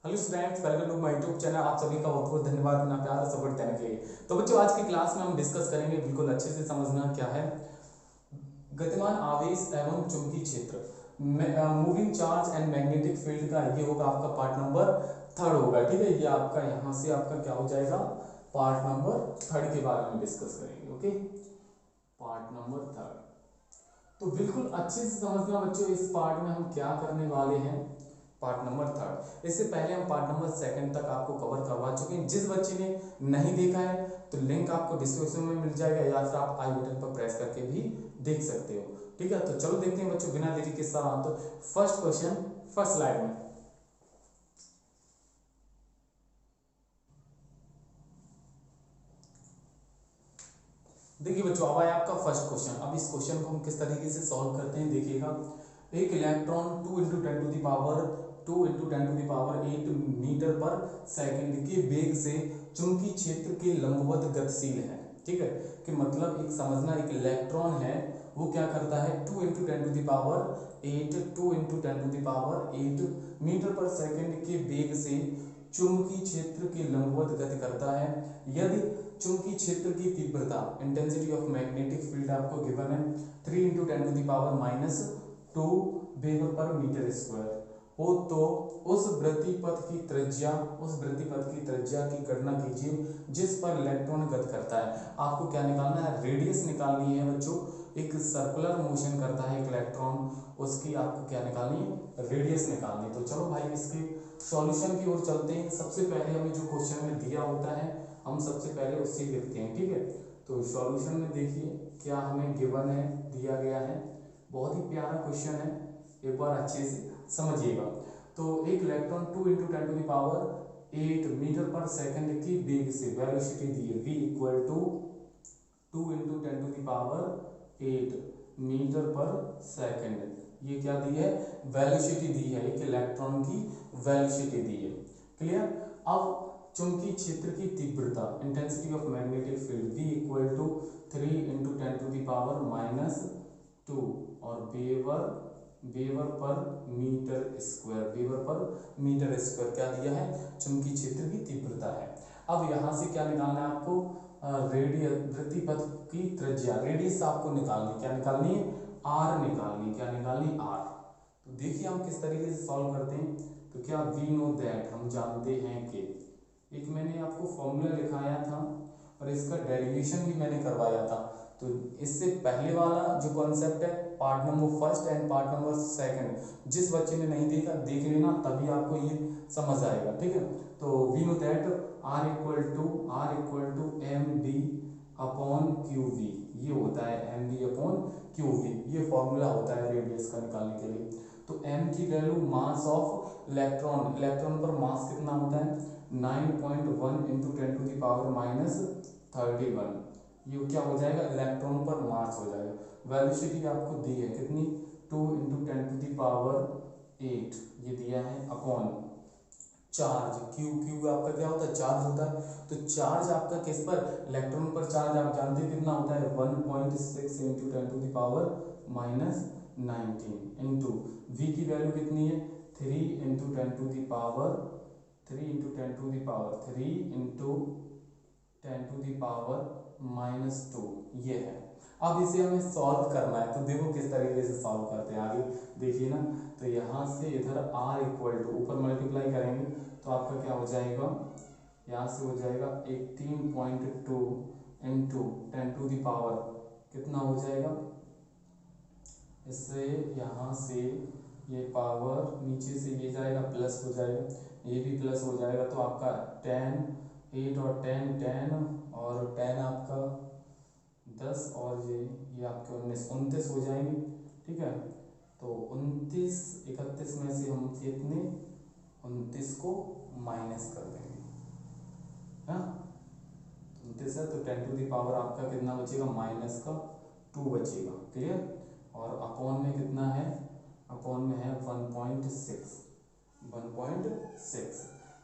Hello students, welcome to my YouTube channel. आप सभी का बहुत बहुत धन्यवाद इतना प्यार और सपोर्ट देने के लिए। तो बच्चों, आज की क्लास में हम डिस्कस करेंगे, बिल्कुल अच्छे से समझना क्या है। गतिमान आवेश एवं चुंबकीय क्षेत्र, moving charge and magnetic field का ये होगा आपका पार्ट नंबर थर्ड होगा। ठीक है, ये आपका यहाँ से आपका क्या हो जाएगा, पार्ट नंबर थर्ड के बारे में डिस्कस करेंगे। Okay, part number third. तो बिल्कुल अच्छे से समझना बच्चों, इस पार्ट में हम क्या करने वाले हैं। पार्ट नंबर थर्ड, इससे पहले हम पार्ट नंबर सेकंड तक आपको कवर करवा चुके हैं। जिस बच्चे ने नहीं देखा है तो लिंक आपको डिस्क्रिप्शन में मिल जाएगा, या फिर आप आई बटन पर प्रेस करके भी देख सकते हो। ठीक है, तो चलो देखते हैं बच्चों बिना देरी के साथ फर्स्ट क्वेश्चन, फर्स्ट स्लाइड में। देखिए बच्चों, अब आया आपका फर्स्ट क्वेश्चन। अब इस क्वेश्चन को हम किस तरीके से सॉल्व करते हैं, देखिएगा। एक electron 2 into ten to the power 8 metre पर सेकंड के वेग से चुंबकीय क्षेत्र के लंबवत गतिशील है। ठीक है, कि मतलब एक समझना, एक इलेक्ट्रॉन है वो क्या करता है, 2 into ten to the power 8 metre पर सेकंड के वेग से चुंबकीय क्षेत्र के लंबवत गति करता है। यदि चुंबकीय क्षेत्र की तीव्रता, इंटेंसिटी ऑफ मैग्नेटिक फील्ड आपको गिवन है 3 into ten to the power -2 weber पर मीटर स्क्वायर हो, तो उस वृत्तिपथ की त्रिज्या की गणना कीजिए जिस पर इलेक्ट्रॉन गति करता है। आपको क्या निकालना है, रेडियस निकालनी है बच्चों। एक सर्कुलर मोशन करता है एक इलेक्ट्रॉन, उसकी आपको क्या निकालनी है, रेडियस निकालनी है। तो चलो भाई, इसके सॉल्यूशन की ओर चलते हैं। सबसे पहले हमें जो क्वेश्चन में दिया होता है हम सबसे पहले उससे लिखते हैं। ठीक है, तो सॉल्यूशन में देखिए क्या हमें गिवन है, दिया गया है। बहुत ही प्यारा क्वेश्चन है, एक बार अच्छे से समझिएगा। तो एक electron 2 into ten to the power 8 metre पर सेकंड की वेग से, वेलोसिटी दी है v equal to 2 into ten to the power 8 metre पर सेकंड। ये क्या दी है, वेलोसिटी दी है, एक इलेक्ट्रॉन की वेलोसिटी दी है। क्लियर। अब चुंबकीय क्षेत्र की तीव्रता, intensity of magnetic field v equal to 3 into ten to the power -2 और वेबर वेबर पर मीटर स्क्वायर क्या दिया है, चुंबकीय क्षेत्र की तीव्रता है। अब यहाँ से क्या निकालना है आपको, रेडियस, वृत्तिपथ की त्रिज्या, रेडियस आपको निकालनी, क्या निकालनी है, आर निकालनी, क्या निकालनी, आर। तो देखिए हम किस तरीके से सॉल्व करते हैं। तो क्या वी नो दैट, हम जानते हैं कि, एक मैंने आपको फॉर्मूला लिखाया था और इसका डेरिवेशन भी मैंने करवाया था। तो इससे पहले वाला जो कॉन्सेप्ट है, part number first and part number second, जिस बच्चे ने नहीं देखा देख लेना, तभी आपको ये समझ आएगा। ठीक है, तो we know that R equal to M D upon Q V, ये होता है M D upon Q V, ये फॉर्मूला होता है रेडियस का निकालने के लिए। तो एम की value mass of electron, electron पर मास कितना होता है, 9.1 इंटू टेन टू दावर -31। ये क्या हो जाएगा, इलेक्ट्रॉन पर मास हो जाएगा। वेलोसिटी आपको दी है कितनी, 2 इंटू टेन टू दावर 8, ये दिया है, अपॉन चार्ज, क्यू क्यू आपका क्या होता है, चार्ज होता है। तो चार्ज आपका किस पर, इलेक्ट्रॉन पर चार्ज आप जानते हैं कितना होता है, 1.6 into ten to the power -19 into V की वैल्यू कितनी है, 3 into ten to the power 3 into ten to the power -2, ये है। अब इसे हमें सॉल्व करना है, तो देखो किस तरीके से सॉल्व करते हैं, आगे देखिए ना। तो यहाँ से इधर r इक्वल टू ऊपर मल्टीप्लाई करेंगे तो आपका क्या हो जाएगा, यहाँ से हो जाएगा 18.2 इंटू टेन टू दावर कितना हो जाएगा, इससे यहाँ से ये पावर नीचे से ये जाएगा, प्लस हो जाएगा, ये भी प्लस हो जाएगा। तो आपका 10 8 और 10 और 10 आपका 10 और ये आपके 19 हो जाएंगे। ठीक है, तो 29 31 में से हम कितने, 29 को माइनस कर देंगे, हाँ। 29 है तो टेन टू दावर आपका कितना बचेगा, -2 बचेगा। क्लियर। और अपॉन में कितना है, अपॉन में है 1.6।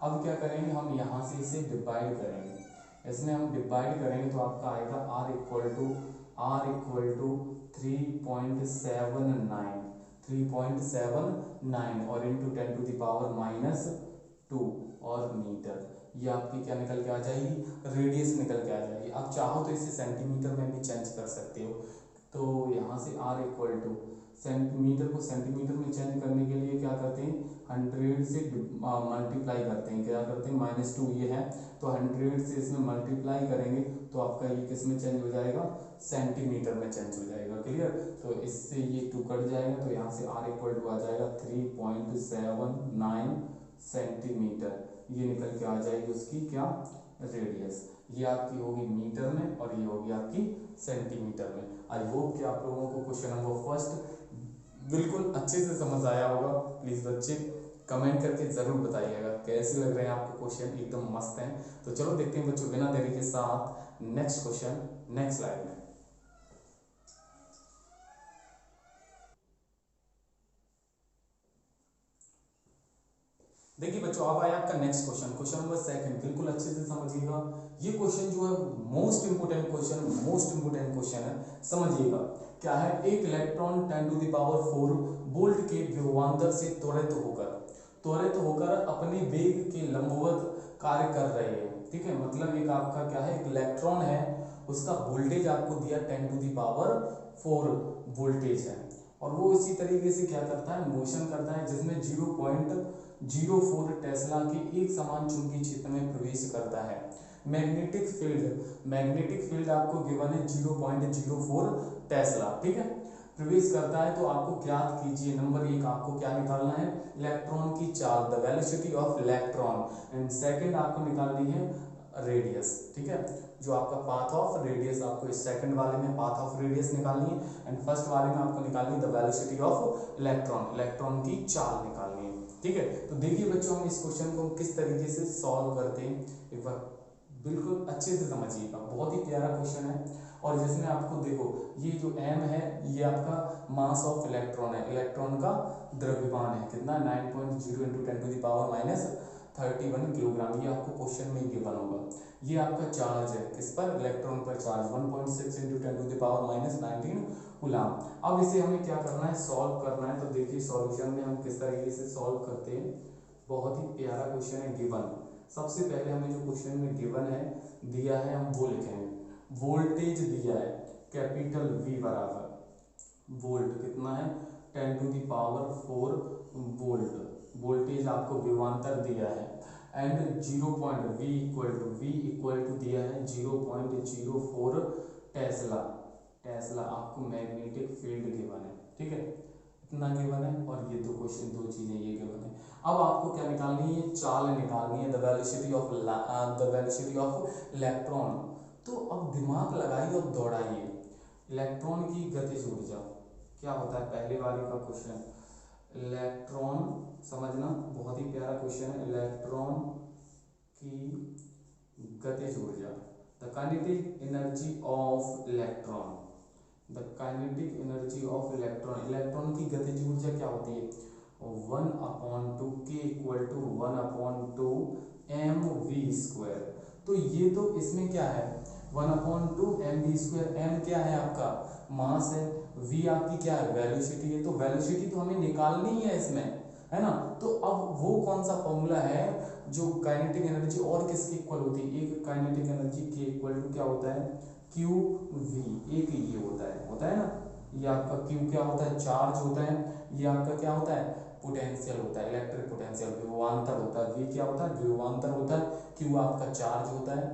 अब क्या करेंगे हम, यहाँ से इसे डिवाइड करेंगे, इसमें हम डिवाइड करेंगे तो आपका आएगा R इक्वल टू 3.79 और इंटू टेन टू दावर 2 और मीटर, ये आपकी क्या निकल के आ जाएगी, रेडियस निकल के आ जाएगी। आप चाहो तो इसे सेंटीमीटर में भी चेंज कर सकते हो। तो यहाँ से r इक्वल टू सेंटीमीटर को सेंटीमीटर में चेंज करने के लिए क्या करते हैं, 100 से मल्टीप्लाई करते हैं, क्या करते हैं, -2 ये है तो 100 से इसमें मल्टीप्लाई करेंगे तो आपका ये किस में चेंज हो जाएगा, सेंटीमीटर में चेंज हो जाएगा। क्लियर, तो इससे ये 2 कट जाएगा तो यहाँ से r इक्वल टू आ जाएगा 3.79 सेंटीमीटर, ये निकल के आ जाएगी उसकी क्या, रेडियस। ये आपकी होगी मीटर में और ये होगी आपकी सेंटीमीटर में। आई होप कि आप लोगों को क्वेश्चन नंबर फर्स्ट बिल्कुल अच्छे से समझ आया होगा। प्लीज़ बच्चे कमेंट करके ज़रूर बताइएगा कैसे लग रहे हैं आपको क्वेश्चन, एकदम मस्त हैं। तो चलो देखते हैं बच्चों बिना देरी के साथ नेक्स्ट क्वेश्चन नेक्स्ट स्लाइड में। देखिए बच्चों अब आया आपका next question, question number second, बिल्कुल अच्छे से समझिएगा। ये क्वेश्चन जो है मोस्ट इंपोर्टेंट क्वेश्चन है, समझिएगा क्या है। एक इलेक्ट्रॉन 10⁴ वोल्ट के विभवांतर से त्वरित होकर अपने वेग के लंबवत कार्य कर रहे हैं। ठीक है, मतलब एक आपका क्या है, एक इलेक्ट्रॉन है, उसका वोल्टेज आपको दिया 10⁴ वोल्टेज है और वो इसी तरीके से क्या करता है, मोशन करता है जिसमें 0.04 टेस्ला के एक समान चुंबकीय क्षेत्र में प्रवेश करता है। मैग्नेटिक फील्ड आपको गिवन है 0.04 टेस्ला। ठीक है, प्रवेश करता है तो आपको ज्ञात कीजिए, नंबर 1 आपको क्या निकालना है, इलेक्ट्रॉन की चाल, the velocity of electron, and second आपको निकालनी है रेडियस। ठीक है, जो आपका पाथ ऑफ रेडियस, आपको इस सेकंड वाले में पाथ ऑफ रेडियस निकालनी है एंड फर्स्ट वाले में आपको निकालनी है द वेलोसिटी ऑफ इलेक्ट्रॉन की चाल निकालनी है। ठीक है, तो देखिए बच्चों हम इस क्वेश्चन को किस तरीके से सॉल्व करते हैं, एक बार बिल्कुल अच्छे से समझिएगा। बहुत ही प्यारा क्वेश्चन है और जिसमें आपको देखो ये जो m है ये आपका मास ऑफ इलेक्ट्रॉन है, इलेक्ट्रॉन का द्रव्यमान है कितना, 9.0 × 10⁻31 किलोग्राम, ये आपको क्वेश्चन में गिवन होगा। ये आपका चार्ज है किस पर, इलेक्ट्रॉन पर चार्ज 1.6 × 10⁻19 कूलाम। अब इसे हमें क्या करना है, सॉल्व करना है। तो देखिए सॉल्यूशन में हम किस तरीके से सॉल्व करते हैं, बहुत ही प्यारा क्वेश्चन है गिवन। सबसे पहले हमें जो क्वेश्चन में गिवन है दिया है हम वो लिखेंगे, वोल्टेज दिया है कैपिटल V बराबर वोल्ट कितना है 10⁴ वोल्ट, वोल्टेज आपको विभवांतर दिया है एंड V इक्वल टू दिया है 0.04 टेस्ला आपको मैग्नेटिक फील्ड गिवन है। ठीक है, इतना गिवन है और ये दो चीजें ये गिवन है। अब आपको क्या निकालनी है, चाल निकालनी है, द वेलोसिटी ऑफ इलेक्ट्रॉन। तो अब दिमाग लगाइए और दौड़ाइए, इलेक्ट्रॉन की गतिज ऊर्जा क्या होता है, पहले वाले का क्वेश्चन, इलेक्ट्रॉन समझना, बहुत ही प्यारा क्वेश्चन है, इलेक्ट्रॉन की गतिज ऊर्जा, the kinetic energy of electron, electron की गतिज ऊर्जा क्या होती है, 1/2 k इक्वल टू 1/2 mv²। तो ये तो इसमें क्या है 1/2 mv², m क्या है आपका मास है, v आपकी क्या है वेलोसिटी है, तो वेलोसिटी तो हमें निकालनी ही है इसमें, है ना। तो अब वो कौन सा फॉर्मूला है जो काइनेटिक एनर्जी और किसके इक्वल होती है, एक काइनेटिक एनर्जी के इक्वल टू क्या होता है qv, एक ये होता है ना, ये आपका q क्या होता है चार्ज होता है, ये आपका क्या होता है पोटेंशियल होता है, इलेक्ट्रिक पोटेंशियल, विभवांतर होता है, v क्या होता है विभवांतर होता है, q आपका चार्ज होता है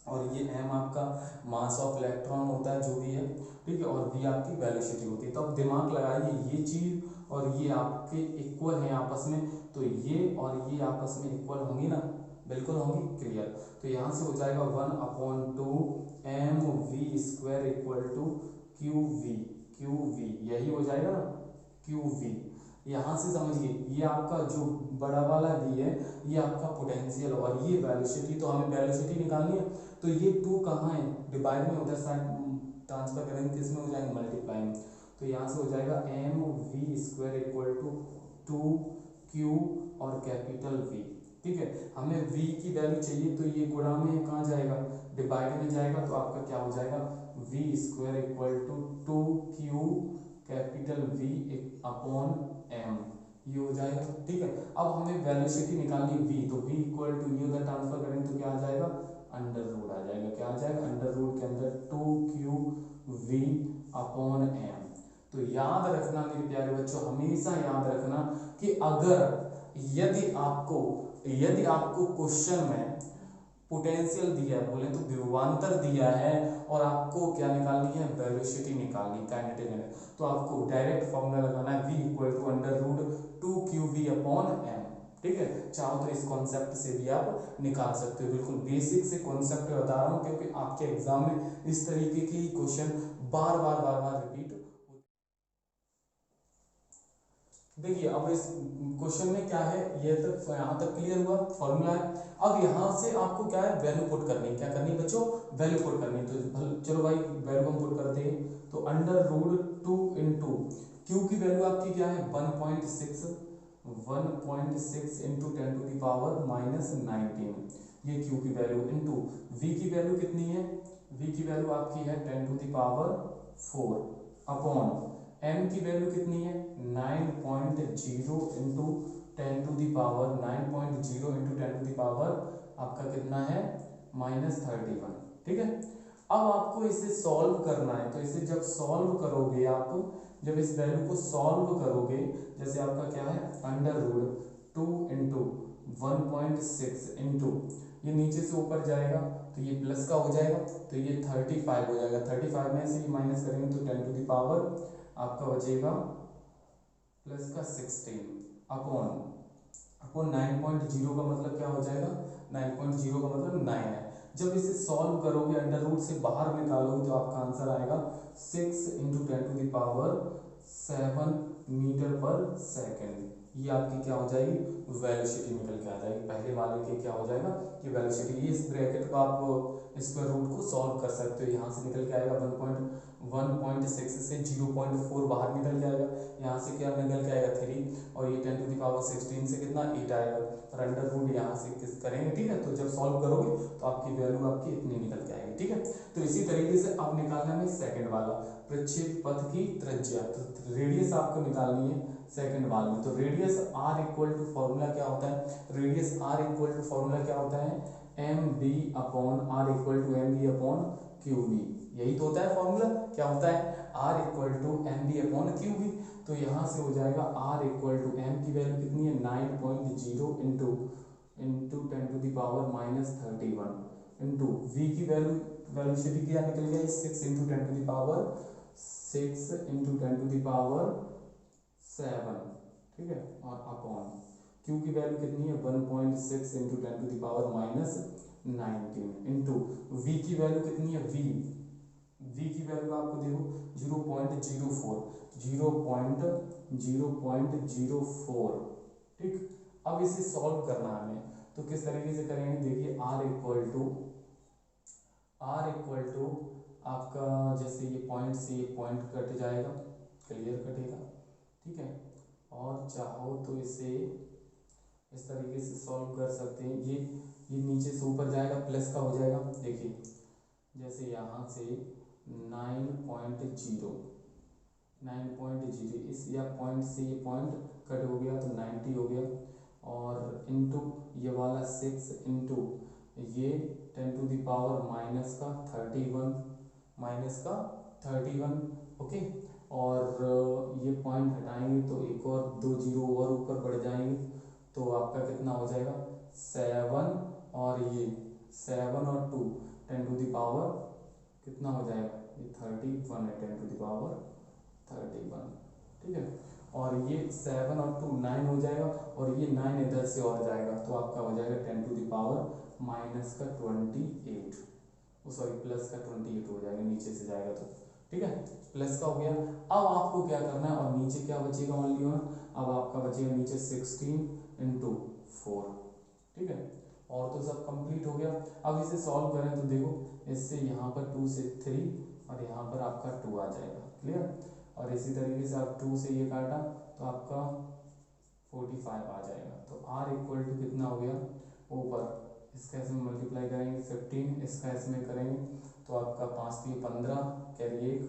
और ये m आपका मास ऑफ इलेक्ट्रॉन होता है जो भी है। ठीक है, और v आपकी वेलोसिटी होती है। तो अब दिमाग लगाइए, ये चीज और ये आपके इक्वल हैं आपस में, तो ये और ये आपस में इक्वल होंगी ना, बिल्कुल होंगी, क्लियर। तो यहाँ से हो जाएगा 1/2 mv² इक्वल टू qv, यही हो जाएगा ना qv। यहाँ से समझिए ये आपका जो बड़ा वाला v है ये आपका पोटेंशियल और ये वेलोसिटी, तो हमें वेलोसिटी निकालनी है। तो ये 2 कहाँ है, डिवाइड में उधर साइड ट्रांसफर करेंगे, किस में हो जाएंगे मल्टीप्लाई में, तो यहाँ से हो जाएगा mv² इक्वल टू 2q और कैपिटल V। ठीक है, हमें v की वैल्यू चाहिए तो ये गुणा में कहाँ जाएगा, डिवाइड में जाएगा, तो आपका क्या हो जाएगा v² equal to 2q capital V upon m, ये हो जाएगा, ठीक है। अब हमें वेलोसिटी निकालनी v, तो v इक्वल टू ये उधर ट्रांसफर करेंगे तो क्या आ जाएगा, अंडर रूट आ जाएगा। क्या आ जाएगा, अंडर रूट के अंदर 2qv अपॉन m। तो याद रखना मेरे प्यारे बच्चों, हमेशा याद रखना कि अगर यदि आपको क्वेश्चन में पोटेंशियल दिया है, बोले तो विभवांतर दिया है, और आपको क्या निकालनी है, वेलोसिटी निकालनी, काइनेटिक एनर्जी, तो आपको डायरेक्ट फॉर्मूला लगाना है v equal to under root 2qv upon m, ठीक है। चाहो तो इस कॉन्सेप्ट से भी आप निकाल सकते हो, बिल्कुल बेसिक से कॉन्सेप्ट बता रहा हूँ, क्योंकि आपके एग्जाम में इस तरीके के क्वेश्चन बार बार रिपीट। देखिए अब इस क्वेश्चन में क्या है, ये तक यहाँ तक क्लियर हुआ, फॉर्मूला है। अब यहाँ से आपको क्या है, वैल्यू पुट करनी है। क्या करनी है बच्चों, वैल्यू पुट करनी है। तो चलो भाई वैल्यू हम पुट करते हैं। तो अंडर रूट 2 इंटू क्यू की वैल्यू आपकी क्या है 1.6 into 10 to the power minus 19, ये क्यू की वैल्यू, इंटू वी की वैल्यू कितनी है, वी की वैल्यू आपकी है 10 to the power 4 upon m की वैल्यू कितनी है 9.0 into 10 to the power 9.0 into 10 to the power आपका कितना है -31, ठीक है। अब आपको इसे सॉल्व करना है, तो इसे जब सॉल्व करोगे आप, जब इस वैल्यू को सॉल्व करोगे, जैसे आपका क्या है अंडर रूट 2 इंटू 1.6 इंटू ये नीचे से ऊपर जाएगा तो ये प्लस का हो जाएगा, तो ये 35 हो जाएगा। 35 में से ये माइनस करेंगे तो 10 टू द पावर आपका बचेगा प्लस का 16 अपॉन 9.0 का मतलब क्या हो जाएगा, 9.0 का मतलब 9 है। जब इसे सॉल्व करोगे, अंडर रूट से बाहर निकालोगे, तो आपका आंसर आएगा 6 into 10 to the power 7 metre पर सेकेंड। ये आपकी क्या हो जाएगी, वेलोसिटी निकल के आ जाएगी। पहले वाले के क्या हो जाएगा, ये वेलोसिटी। ये इस ब्रैकेट को आप स्क्वायर रूट को सॉल्व कर सकते हो, यहाँ से निकल के आएगा 1.6 से 0.4 बाहर निकल जाएगा, यहाँ से क्या निकल के आएगा 3, और ये 10 टू द पावर 16 से कितना 8 आएगा, और अंडर रूट यहाँ से किस करेंगे, ठीक है। तो जब सॉल्व करोगे तो आपकी वैल्यू आपकी इतनी निकल के आएगी, ठीक है। तो इसी तरीके से अब निकालना है सेकंड वाला, प्रक्षेप पथ की त्रिज्या, तो रेडियस आपको निकालनी है सेकंड वाले में। तो radius r equal to formula क्या होता है, radius r equal to formula क्या होता है, mb upon r equal to mb upon qb, यही तो होता है फॉर्मूला। क्या होता है, r equal to mb upon qb। तो यहाँ से हो जाएगा r इक्वल टू m की वैल्यू कितनी है 9.0 into 10 to the power -31 into v की वैल्यू, वेलोसिटी क्या निकल गया 6 into 10 to the power 6 into 10 to the power 7, ठीक है, और अपॉन q की वैल्यू कितनी है 1.6 into 10 to the power -19 into v की वैल्यू कितनी है, v की वैल्यू आपको देखो 0.04, ठीक। अब इसे सॉल्व करना है हमें, तो किस तरीके से करेंगे, देखिए r इक्वल टू आपका, जैसे ये पॉइंट से ये पॉइंट कट जाएगा, क्लियर कटेगा, ठीक है। और चाहो तो इसे इस तरीके से सॉल्व कर सकते हैं, ये नीचे से ऊपर जाएगा प्लस का हो जाएगा। देखिए जैसे यहाँ से 9.0 इस या पॉइंट से ये पॉइंट कट हो गया तो 90 हो गया, और इंटू ये वाला 6 इंटू ये 10 टू द पावर -31, ओके। और ये पॉइंट हटाएंगे तो एक और 2 जीरो और ऊपर बढ़ जाएंगे, तो आपका कितना हो जाएगा 7, और ये 7 और 2 10 टू द पावर कितना हो जाएगा, ये 31 है, 10 टू द पावर 31, ठीक है। और ये 7 और 2 9 हो जाएगा, और ये 9 इधर से और जाएगा, तो आपका हो जाएगा 10 to the power -28, sorry plus का 28 हो जाएगा, नीचे से जाएगा तो, ठीक है, प्लस का हो गया। अब आपको क्या करना है, और नीचे क्या बचेगा ओनली वन, अब आपका बचेगा नीचे 16 इंटू 4, ठीक है। और तो सब कंप्लीट हो गया। अब इसे सॉल्व करें तो देखो, इससे यहाँ पर 2 से 3 और यहाँ पर आपका 2 आ जाएगा, क्लियर। और इसी तरीके से आप 2 से ये काटा तो आपका 45 आ जाएगा। तो r इक्वल टू कितना हो गया, ऊपर इसका इसमें मल्टीप्लाई करेंगे 15, इसका इसमें करेंगे तो आपका 5 3 15 कैरी 1,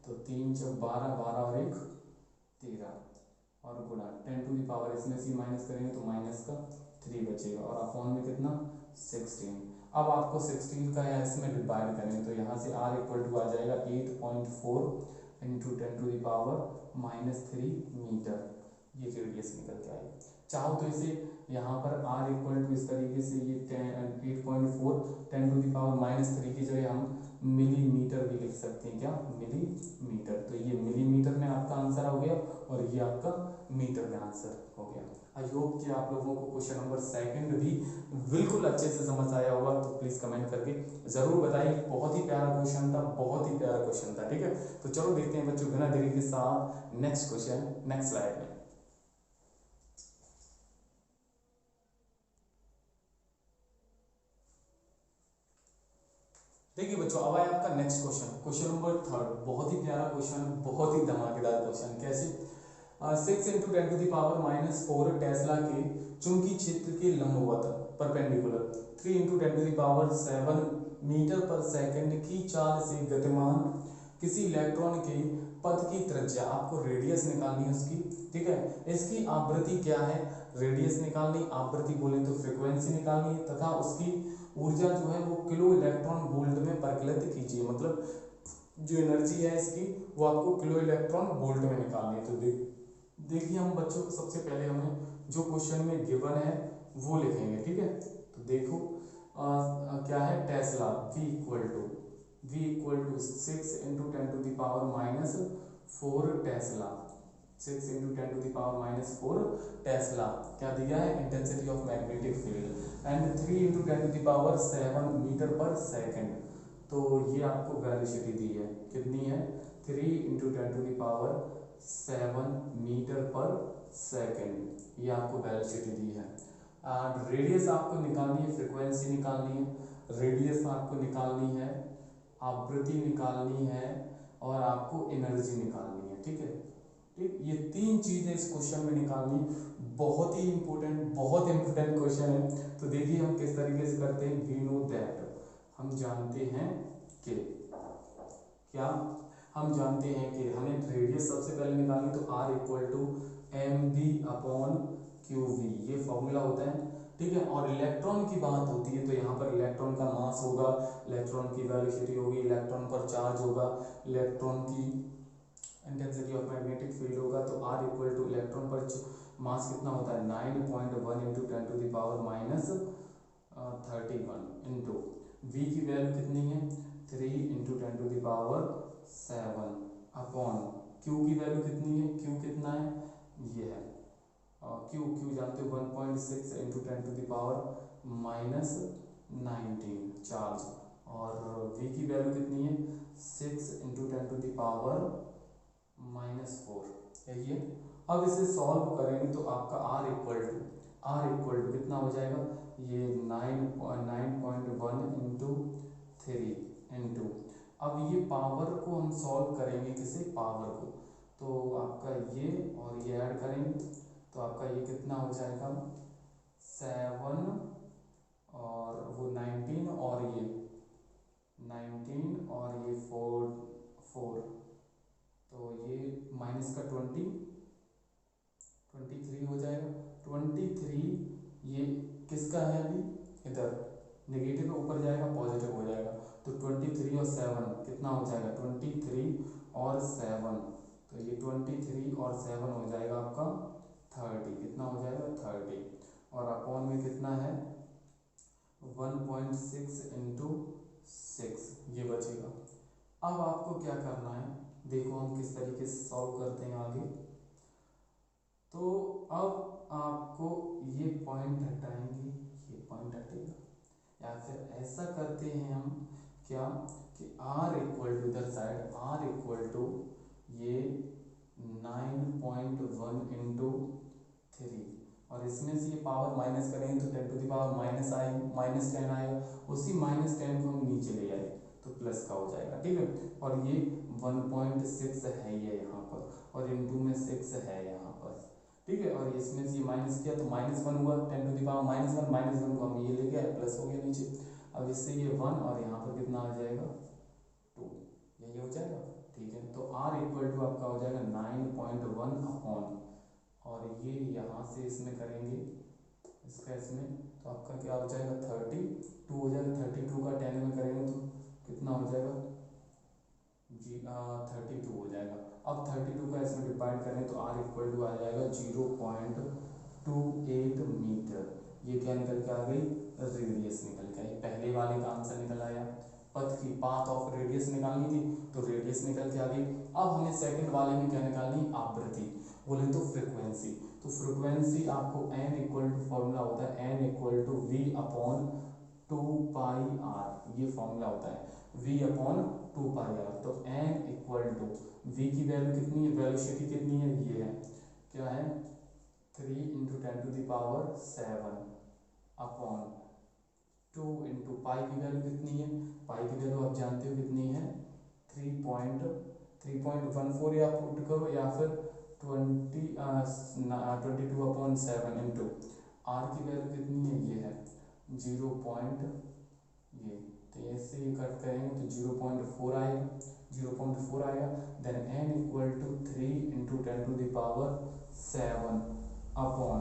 तो 3 4 12 12 और 1 13, और गुणा 10 टू द पावर, इसमें से माइनस करेंगे तो माइनस का 3 बचेगा और अपॉन में कितना 16। अब आपको 16 का यहाँ इसमें डिवाइड करें तो यहाँ से r इक्वल टू आ जाएगा 8.4 into 10 to the power minus 3 metre, ये रेडियस निकल के आएगा। चाहो तो इसे यहाँ पर r इक्वल टू इस तरीके से ये 8.4 10 टू द पावर माइनस 3 की जगह हम मिलीमीटर भी लिख सकते हैं, क्या मिलीमीटर। तो ये मिलीमीटर में आपका आंसर हो गया और ये आपका मीटर में आंसर हो गया। आई होप कि आप लोगों को क्वेश्चन नंबर सेकंड भी बिल्कुल अच्छे से समझ आया होगा, तो प्लीज़ कमेंट करके ज़रूर बताइए। बहुत ही प्यारा क्वेश्चन था, बहुत ही प्यारा क्वेश्चन था, ठीक है। तो चलो देखते हैं बच्चों बिना देरी के साथ नेक्स्ट क्वेश्चन नेक्स्ट स्लाइड में। देखिए बच्चों अब आया आपका next question, question number third. बहुत ही प्यारा क्वेश्चन, बहुत ही धमाकेदार क्वेश्चन। कैसे 6 into 10 to the power minus 4 tesla के चुंबकीय क्षेत्र के लंबवत perpendicular 3 into 10 to the power 7 metre पर सेकंड की चाल से गतिमान किसी इलेक्ट्रॉन के पथ की त्रिज्या, आपको रेडियस निकालनी है उसकी, ठीक है। इसकी आवृत्ति क्या है, रेडियस निकालनी, आवृत्ति बोले तो फ्रीक्वेंसी निकालनी है, तथा उसकी ऊर्जा जो है वो किलो इलेक्ट्रॉन वोल्ट में परिकलित कीजिए। मतलब जो एनर्जी है इसकी वो आपको किलो इलेक्ट्रॉन वोल्ट में निकालनी है। तो देखिए हम बच्चों सबसे पहले हमें जो क्वेश्चन में गिवन है वो लिखेंगे, ठीक है। तो देखो क्या है, tesla v equal to 6 into 10 to the power minus 4 tesla, 6 into 10 to the power minus 4 tesla क्या दिया है, intensity of magnetic field, and 3 into 10 to the power 7 metre पर सेकेंड। तो ये आपको वेलोसिटी दी है, कितनी है, 3 into 10 to the power 7 metre पर सेकेंड, ये आपको वेलोसिटी दी है। रेडियस आपको निकालनी है, फ्रीक्वेंसी निकालनी है, रेडियस आपको निकालनी है, आवृत्ति निकालनी है और आपको एनर्जी निकालनी है, ठीक है। ठीक, ये तीन चीजें इस क्वेश्चन में निकालनी, बहुत ही इंपॉर्टेंट क्वेश्चन है। तो देखिए हम किस तरीके से करते हैं। वी नो दैट, हम जानते हैं कि क्या, हम जानते हैं कि हमें रेडियस सबसे पहले निकालनी, तो r equal to M B upon Q V, ये फॉर्मूला होता है, ठीक है। और इलेक्ट्रॉन की बात होती है तो यहाँ पर इलेक्ट्रॉन का मास होगा, इलेक्ट्रॉन की वेलोसिटी होगी, इलेक्ट्रॉन पर चार्ज होगा, इलेक्ट्रॉन की इंटेंसिटी ऑफ मैग्नेटिक फील्ड होगा। तो r इक्वल टू इलेक्ट्रॉन पर मास कितना होता है 9.1 into 10 to the power minus 31 into v की वैल्यू कितनी है 3 into 10 to the power 7 upon q की वैल्यू कितनी है, q कितना है, ये है q जानते हो 1.6 into 10 to the power minus 19 charge, और v की वैल्यू कितनी है 6 इंटू 10 टू द पावर -4 है ये। अब इसे सॉल्व करेंगे तो आपका r इक्वल टू कितना हो जाएगा, ये 9.1 इंटू 3 इंटू, अब ये पावर को हम सॉल्व करेंगे, किसे, पावर को, तो आपका ये और ये ऐड करेंगे तो आपका ये कितना हो जाएगा 7 और वो 19 और ये 19 और ये 4 तो ये माइनस का 23 हो जाएगा। 23 ये किसका है, अभी इधर नेगेटिव है, ऊपर जाएगा पॉजिटिव हो जाएगा, तो 23 और 7 कितना हो जाएगा 23 और 7, तो ये 23 और 7 हो जाएगा आपका 30, कितना हो जाएगा 30, और अपॉन में कितना है 1.6 इंटू 6, ये बचेगा। अब आपको क्या करना है, देखो हम किस तरीके से सॉल्व करते हैं आगे। तो अब आपको ये पॉइंट हटाएंगे, ये पॉइंट हटेगा, या फिर ऐसा करते हैं हम क्या कि r इक्वल टू इधर साइड r इक्वल टू ये 9.1 इंटू 3, और इसमें से ये पावर माइनस करेंगे तो 10 टू द पावर -10 आएगा, उसी -10 को हम नीचे ले आए तो प्लस का हो जाएगा, ठीक है। और ये 1.6 है ये यहाँ पर, और इनटू में 6 है यहाँ पर, ठीक है। और इसमें से ये माइनस किया तो -1 हुआ, 10 टू द पावर -1 को हम ये ले गए, प्लस हो गया नीचे। अब इससे ये 1 और यहाँ पर कितना आ जाएगा 2, यही हो जाएगा, ठीक है। तो r इक्वल टू आपका हो जाएगा 9.1 अपॉन, और ये यहाँ से इसमें करेंगे इसका इसमें, तो आपका क्या हो जाएगा 32 हो जाएगा। 32 का 10 में करेंगे तो कितना हो जाएगा जी 32 हो जाएगा। अब 32 का इसमें डिवाइड करें तो r इक्वल टू आ जाएगा 0.28 मीटर। ये क्या निकल के आ गई रेडियस निकल के आई। पहले वाले का आंसर निकल आया, पथ की पाथ ऑफ रेडियस निकालनी थी तो रेडियस निकल के आ गई। अब हमें सेकंड वाले में क्या निकालनी आवृत्ति, बोले तो फ्रिक्वेंसी। तो फ्रिक्वेंसी आपको n इक्वल टू फॉर्मूला होता है n equal to v upon 2πr, ये फॉर्मूला होता है v अपॉन 2πr। तो n इक्वल टू v की वैल्यू कितनी है, वेलोसिटी कितनी है, ये है क्या है 3 इंटू 10⁻⁷ अपॉन 2 इंटू पाई की वैल्यू कितनी है, पाई की वैल्यू आप जानते हो कितनी है 3.14 या पुट करो या फिर 22/7 इंटू आर की वैल्यू कितनी है, ये है 0. ये तो ऐसे ही कट करेंगे तो 0.4 आएगा, 0.4 आएगा। Then n equal to 3 into 10⁻⁷ upon,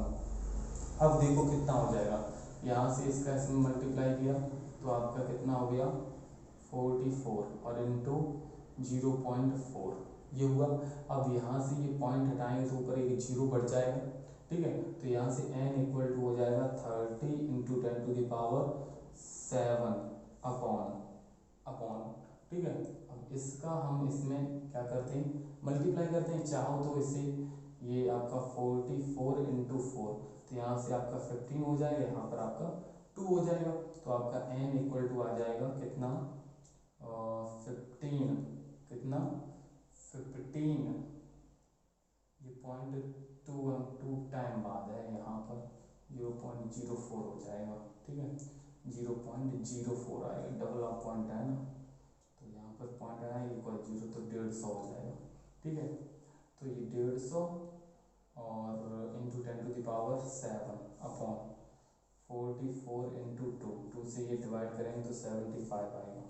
अब देखो कितना हो जाएगा, यहाँ से इसका इसमें मल्टीप्लाई किया तो आपका कितना हो गया 44 और इंटू 0.4 ये हुआ। अब यहाँ से ये पॉइंट हटाएंगे तो ऊपर एक जीरो बढ़ जाएगा, ठीक है। तो यहाँ से n इक्वल टू हो जाएगा 30 इंटू 10⁻⁷ अपॉन, ठीक है। अब इसका हम इसमें क्या करते हैं मल्टीप्लाई करते हैं, चाहो तो इसे ये आपका 44 इंटू 4 तो यहाँ से आपका 15 हो जाएगा, यहाँ पर आपका 2 हो जाएगा। तो आपका n इक्वल टू आ जाएगा कितना 15, कितना 15, ये 0.2 टाइम बाद है, यहाँ पर 0.04 हो जाएगा, ठीक है 0.04 आएगा, डबल ऑफ पॉइंट है ना, तो यहाँ पर पॉइंट है इक्वल 0 तो 150 हो जाएगा, ठीक है। तो ये 150 और इंटू 10⁻⁷ अपॉन 44 इंटू 2 से ये डिवाइड करेंगे तो 75 आएगा,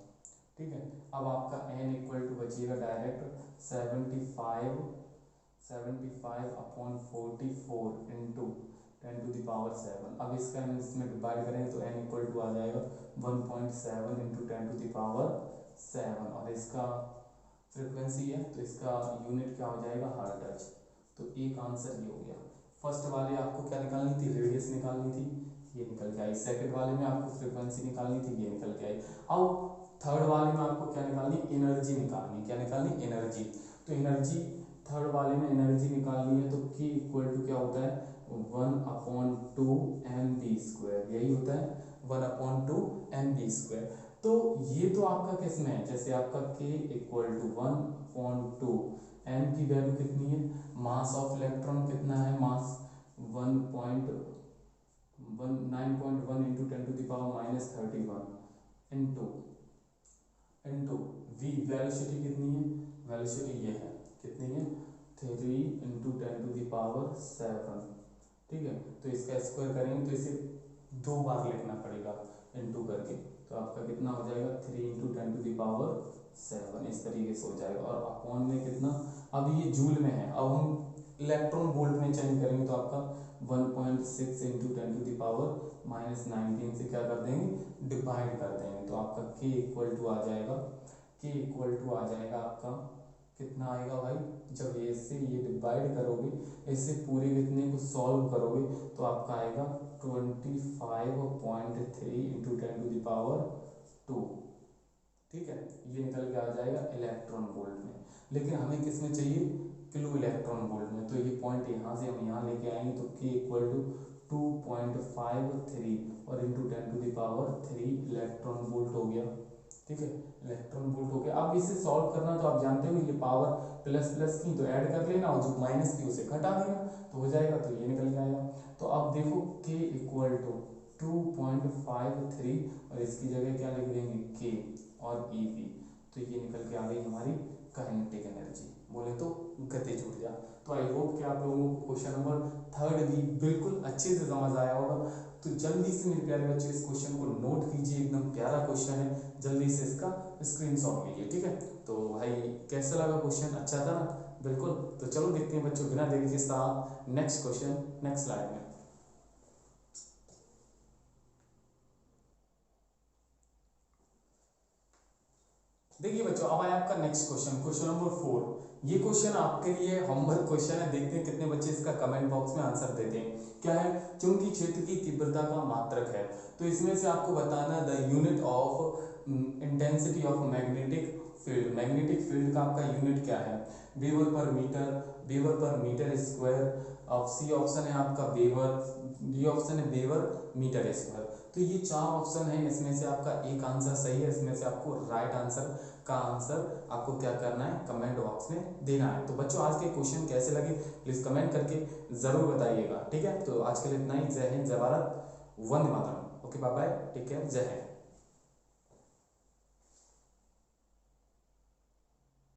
ठीक है। अब आपका n इक्वल टू बचिएगा डायरेक्ट 75 अपॉन 44 इंटू 10⁻⁷। अब इसका इसमें डिवाइड करेंगे तो n इक्वल टू आ जाएगा 1.7 इंटू 10⁻⁷, और इसका फ्रिक्वेंसी है तो इसका यूनिट क्या हो जाएगा हर्ट्ज। तो एक आंसर ये हो गया। फर्स्ट वाले आपको क्या निकालनी थी, रेडियस निकालनी थी, ये निकल के आई। सेकंड वाले में आपको फ्रिक्वेंसी निकालनी थी, ये निकल के आई। अब थर्ड वाले में आपको क्या निकालनी, एनर्जी निकालनी, क्या निकालनी एनर्जी। तो एनर्जी थर्ड वाले में एनर्जी निकालनी है तो K इक्वल टू क्या होता है 1/2 mv², यही होता है 1/2 mv²। तो ये तो आपका किस में है, जैसे आपका K इक्वल टू 1/2 m की वैल्यू कितनी है, मास ऑफ इलेक्ट्रॉन कितना है, मास 9.1 इंटू 10⁻⁻31 इंटू v, वेलोसिटी कितनी है, वेलोसिटी ये है कितनी है 3 इंटू 10⁻⁷, ठीक है। तो इसका स्क्वायर करेंगे तो इसे 2 बार लिखना पड़ेगा इंटू करके, तो आपका कितना हो जाएगा 3 इंटू 10⁻⁷, इस तरीके से हो जाएगा। और अपॉन में कितना, अब ये जूल में है, अब हम इलेक्ट्रॉन वोल्ट में चेंज करेंगे तो आपका 1.6 इंटू 10⁻⁻19 से क्या कर देंगे डिवाइड कर देंगे, तो आपका K इक्वल टू आ जाएगा, K इक्वल टू आ जाएगा आपका कितना आएगा भाई, जब ये इससे ये डिवाइड करोगे, इससे पूरे कितने को सॉल्व करोगे तो आपका आएगा 25.3 इंटू 10⁻², ठीक है। ये निकल के आ जाएगा इलेक्ट्रॉन वोल्ट में, लेकिन हमें किस में चाहिए किलो इलेक्ट्रॉन वोल्ट में। तो ये पॉइंट यहाँ से हम यहाँ लेके आएंगे तो K इक्वल टू 2.53 और इंटू 10⁻³ इलेक्ट्रॉन वोल्ट हो गया, ठीक है इलेक्ट्रॉन वोल्ट हो गया। अब इसे सॉल्व करना तो आप जानते हो ये पावर प्लस प्लस की तो ऐड कर लेना और जो माइनस की उसे घटा देना तो हो जाएगा, तो ये निकल के आएगा। तो अब देखो K इक्वल टू 2.53 और इसकी जगह क्या लिख देंगे K और EV, तो ये निकल के आ गई हमारी काइनेटिक एनर्जी, बोले तो गतिज ऊर्जा। तो आई होप कि आप लोगों को क्वेश्चन नंबर 3 भी बिल्कुल अच्छे से समझ आया होगा। तो जल्दी से मेरे प्यारे बच्चे इस क्वेश्चन को नोट कीजिए, एकदम प्यारा क्वेश्चन है, जल्दी से इसका स्क्रीनशॉट लीजिए, ठीक है। तो भाई कैसा लगा क्वेश्चन, अच्छा था ना, बिल्कुल। तो चलो देखते हैं बच्चों, बिना देरी के साथ नेक्स्ट क्वेश्चन नेक्स्ट स्लाइड में। देखिए बच्चों, अब आया आपका नेक्स्ट क्वेश्चन, क्वेश्चन नंबर 4। ये क्वेश्चन आपके लिए होमवर्क क्वेश्चन है, देखते हैं कितने बच्चे इसका कमेंट बॉक्स में आंसर देते हैं। क्या है? चुंबकीय क्षेत्र की तीव्रता का मात्रक है। तो इसमें से आपको बताना the unit of intensity of magnetic field. Magnetic field का आपका यूनिट क्या है? वेबर पर मीटर, वेबर पर मीटर स्क्वायर। अब सी ऑप्शन है आपका वेबर, डी ऑप्शन है वेबर मीटर स्क्वायर। तो ये 4 ऑप्शन है, इसमें से आपका एक आंसर सही है, इसमें से आपको राइट आंसर का आंसर आपको क्या करना है, कमेंट बॉक्स में देना है। तो बच्चों आज के क्वेश्चन कैसे लगे प्लीज कमेंट करके जरूर बताइएगा, ठीक है। तो आज के लिए इतना ही। जय हिंद, जय भारत, वंदे मातरम। Okay bye bye, take care, जय हिंद।